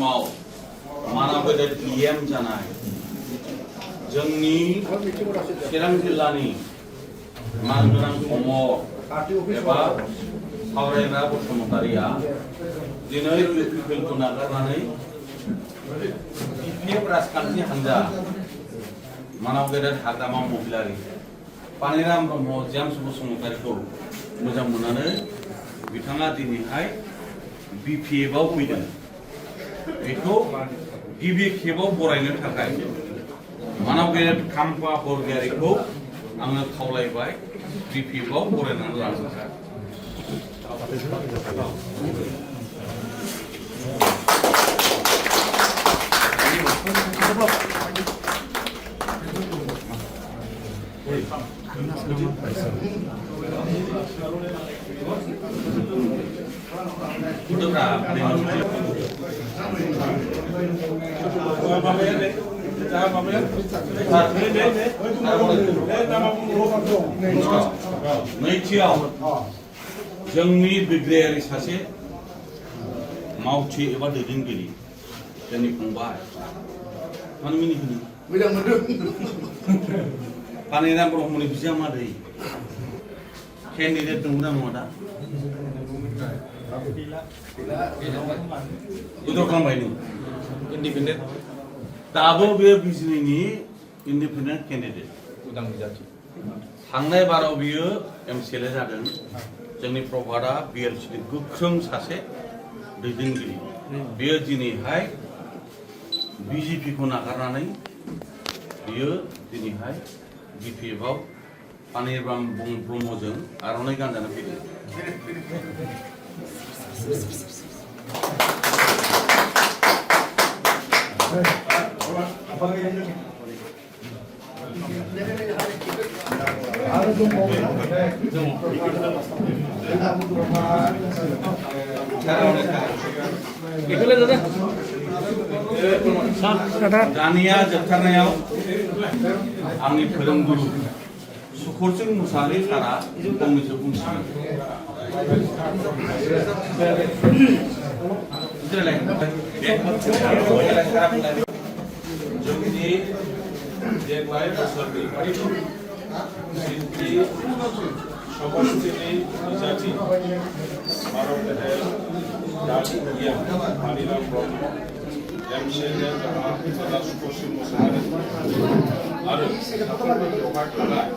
मानव गेदेर PM जानाय जोंनि चिरां जिल्लानि मानगोनां अमर एबा सावरायग्रा बसुमतारिया दिनै UPPLखौ नागारनानै PPF राजखान्थि हान्जा मानव गेदेर हाग्रामा महिलारि पानिराम ब्रह्म जेम्स बसुमतारिखौ मोजां मोननानै बिथाङा दिनैहाय BPF आव फैदों। बेखौ गिबि खेबाव बरायनो थाखाय मानव गेदेर खाम्फा बरगयारिखौ आङो खावलायबाय BPF आव बरायनानै लानो थाखाय। नैथियाव जोंनि बिग्रायारि सासे मावथि एबा दैदेनगिरि जोंनि फंबाय मानो मिनिहोनो मोजां मोनदों पानिराम ब्रह्मनि बिजामादै केन्डिडेट दंना नङा दा उद्र खालामबाय नों इन्डिपेन्डेन्ट दाबो बे बिजनिनि इन्डिपेन्डेन्ट केन्डिडेट उदां जाथि थांनाय बाराव बियो MCLA जादों जोंनि प्रभातआ BLCनि गोख्रों सासे दैदेनगिरि बियो दिनैहाय BJPखौ नागारनानै बियो दिनैहाय BPF आव पानिराम ब्रह्मजों आर'नाइ गानजानो फैदों। दानिया जोबथारनायाव आंनि फोरोंगुरु सुखरसिं मुसाहारि सारा फंनैसो बुंसिगोन। जोंनि देग्लाय बोसोरनि शिल्पी समष्टिनि बिजाथि मानव गेदेर पानिराम ब्रह्म MCLA जिल्ला सुखरसिं मुसाहारि आरो बेवहाय थानाय